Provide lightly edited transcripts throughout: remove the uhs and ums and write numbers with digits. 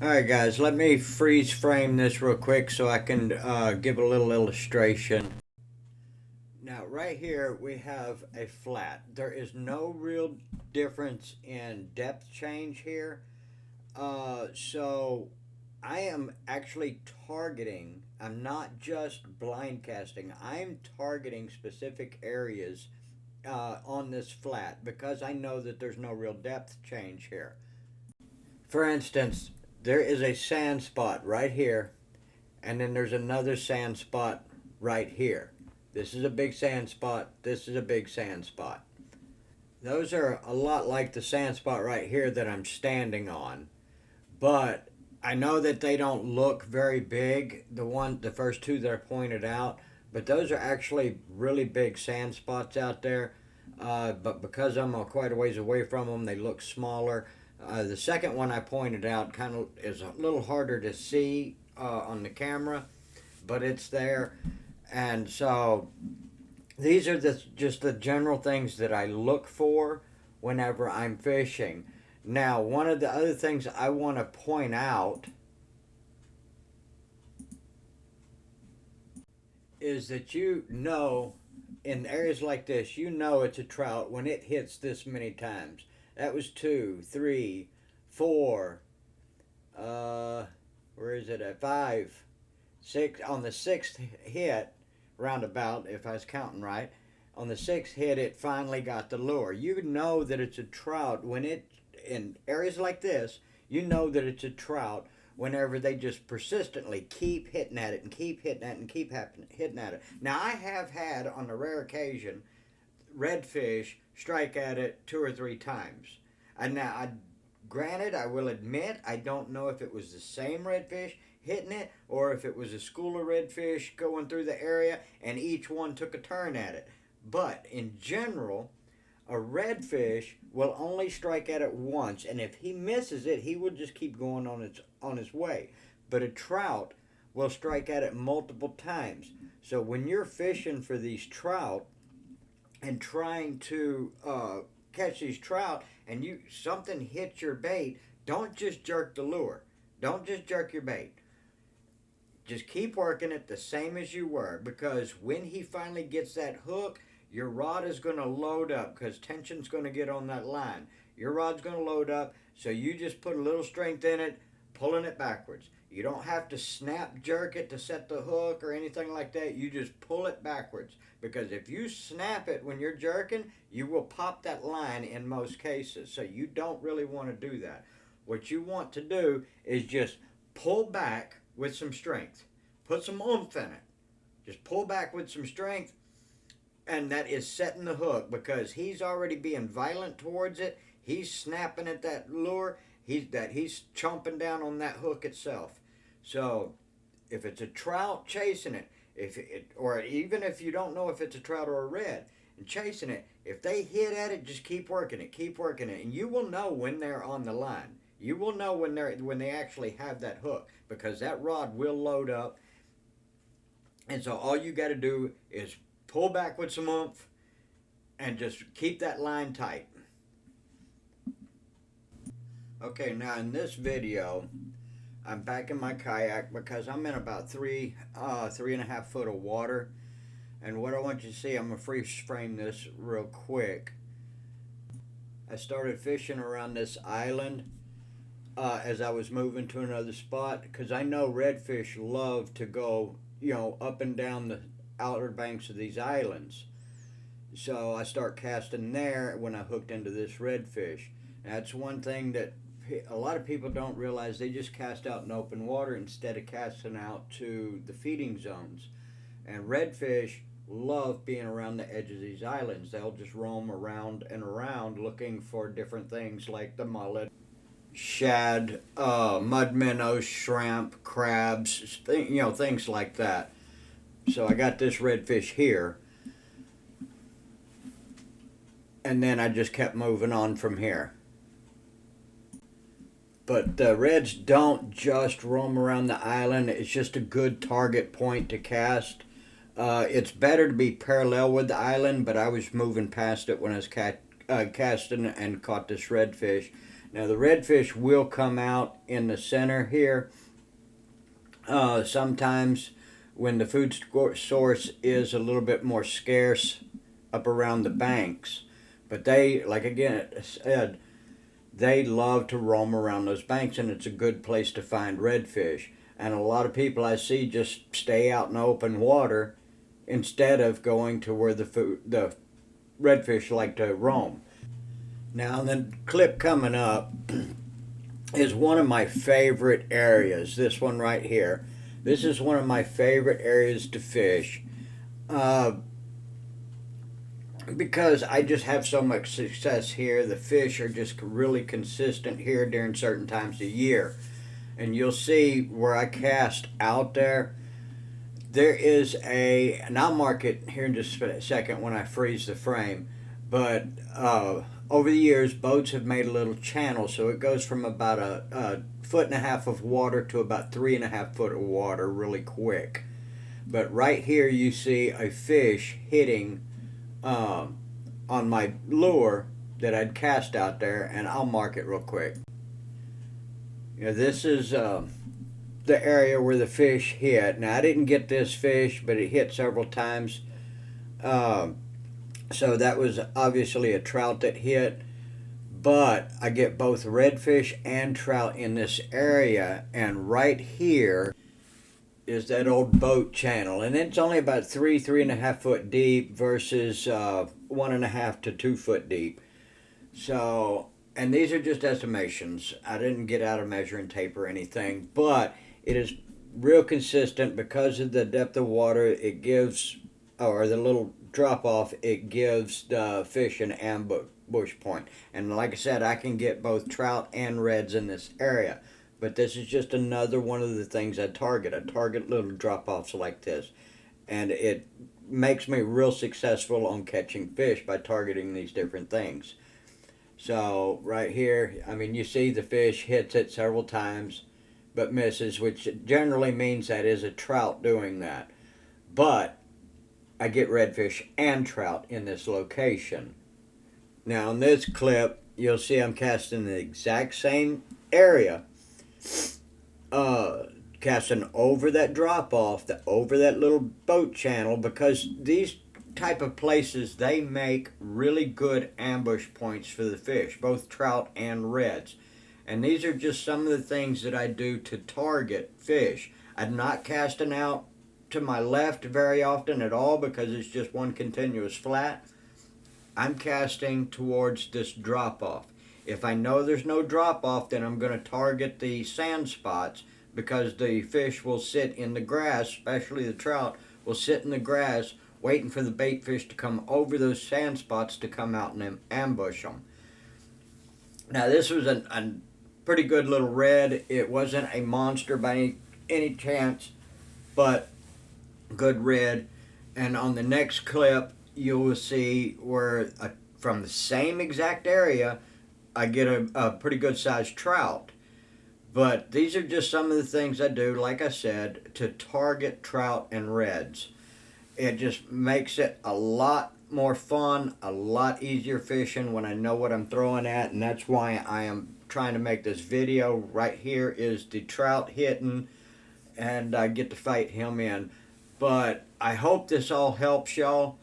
Alright guys, let me freeze frame this real quick so I can give a little illustration. Now right here we have a flat. There is no real difference in depth change here. So I am actually targeting, I'm not just blind casting, I'm targeting specific areas on this flat because I know that there's no real depth change here. For instance, there is a sand spot right here, and then there's another sand spot right here. This is a big sand spot. This is a big sand spot. Those are a lot like the sand spot right here that I'm standing on, but I know that they don't look very big. The first two that I pointed out, but those are actually really big sand spots out there. But because I'm quite a ways away from them, they look smaller. The second one I pointed out kind of is a little harder to see on the camera, but it's there. And so these are just the general things that I look for whenever I'm fishing. Now, one of the other things I want to point out is that in areas like this, it's a trout when it hits this many times. That was two, three, four, where is it at? Five, six. On the sixth hit, roundabout, if I was counting right, on the sixth hit, it finally got the lure. You know that it's a trout in areas like this, you know that it's a trout whenever they just persistently keep hitting at it and keep hitting at it and keep hitting at it. Now, I have had, on a rare occasion, redfish strike at it two or three times. And now, granted, I will admit, I don't know if it was the same redfish hitting it or if it was a school of redfish going through the area and each one took a turn at it. But in general, a redfish will only strike at it once, and if he misses it, he will just keep going on his way. But a trout will strike at it multiple times. So when you're fishing for these trout and trying to catch these trout, and something hits your bait, don't just jerk the lure. Don't just jerk your bait. Just keep working it the same as you were, because when he finally gets that hook, your rod is going to load up because tension's going to get on that line. Your rod's going to load up, so you just put a little strength in it, pulling it backwards. You don't have to snap jerk it to set the hook or anything like that. You just pull it backwards, because if you snap it when you're jerking, you will pop that line in most cases. So you don't really want to do that. What you want to do is just pull back with some strength. Put some oomph in it. Just pull back with some strength, and that is setting the hook because he's already being violent towards it. He's snapping at that lure. He's chomping down on that hook itself. So if it's a trout, chasing it, or even if you don't know if it's a trout or a red, and chasing it, if they hit at it, just keep working it, and you will know when they're on the line. You will know when they actually have that hook, because that rod will load up. And so all you got to do is pull back with some oomph and just keep that line tight. Okay, now in this video, I'm back in my kayak because I'm in about 3.5 foot of water. And what I want you to see, I'm gonna freeze frame this real quick. I started fishing around this island as I was moving to another spot, because I know redfish love to go, up and down the outer banks of these islands. So I start casting there when I hooked into this redfish. That's one thing that a lot of people don't realize. They just cast out in open water instead of casting out to the feeding zones. And redfish love being around the edge of these islands. They'll just roam around and around looking for different things like the mullet, shad, mud minnows, shrimp, crabs, things like that. So I got this redfish here, and then I just kept moving on from here. But the reds don't just roam around the island. It's just a good target point to cast. It's better to be parallel with the island, but I was moving past it when I was casting and caught this redfish. Now the redfish will come out in the center here. Sometimes when the food source is a little bit more scarce up around the banks. But they, like again said, they love to roam around those banks, and it's a good place to find redfish. And a lot of people I see just stay out in open water instead of going to where the redfish like to roam. Now the clip coming up is one of my favorite areas. This one right here. This is one of my favorite areas to fish. Because I just have so much success here. The fish are just really consistent here during certain times of year. And you'll see where I cast out there. There is and I'll mark it here in just a second when I freeze the frame. But over the years, boats have made a little channel, so it goes from about a foot and a half of water to about 3.5 foot of water really quick. But right here you see a fish hitting on my lure that I'd cast out there, and I'll mark it real quick. This is the area where the fish hit. Now I didn't get this fish, but it hit several times. So that was obviously a trout that hit. But I get both redfish and trout in this area, and right here is that old boat channel, and it's only about 3.5 foot deep versus 1.5 to 2 foot deep. So, and these are just estimations. I didn't get out a measuring tape or anything, but it is real consistent because of the depth of water it gives, or the little drop off it gives the fish an ambush point. And like I said, I can get both trout and reds in this area. But this is just another one of the things I target. I target little drop-offs like this. And it makes me real successful on catching fish by targeting these different things. So right here, I mean, you see the fish hits it several times but misses, which generally means that is a trout doing that. But I get redfish and trout in this location. Now in this clip, you'll see I'm casting the exact same area. Casting over that drop off, over that little boat channel, because these type of places, they make really good ambush points for the fish, both trout and reds. And these are just some of the things that I do to target fish. I'm not casting out to my left very often at all because it's just one continuous flat. I'm casting towards this drop off. If I know there's no drop-off, then I'm going to target the sand spots, because the fish will sit in the grass, especially the trout, will sit in the grass waiting for the bait fish to come over those sand spots to come out and ambush them. Now this was a pretty good little red. It wasn't a monster by any chance, but good red. And on the next clip, you will see where from the same exact area, I get a pretty good sized trout. But these are just some of the things I do, like I said, to target trout and reds. It just makes it a lot more fun, a lot easier fishing when I know what I'm throwing at, and that's why I am trying to make this video. Right here is the trout hitting, and I get to fight him in. But I hope this all helps y'all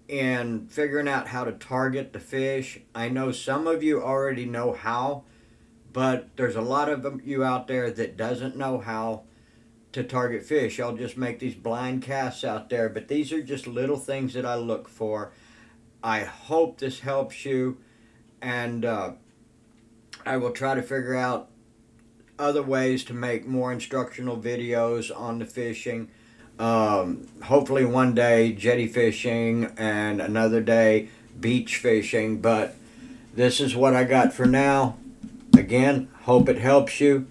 in figuring out how to target the fish. I know some of you already know how, but there's a lot of you out there that doesn't know how to target fish. Y'all just make these blind casts out there, but these are just little things that I look for. I hope this helps you, and I will try to figure out other ways to make more instructional videos on the fishing. Hopefully one day jetty fishing and another day beach fishing, but this is what I got for now. Again, hope it helps you.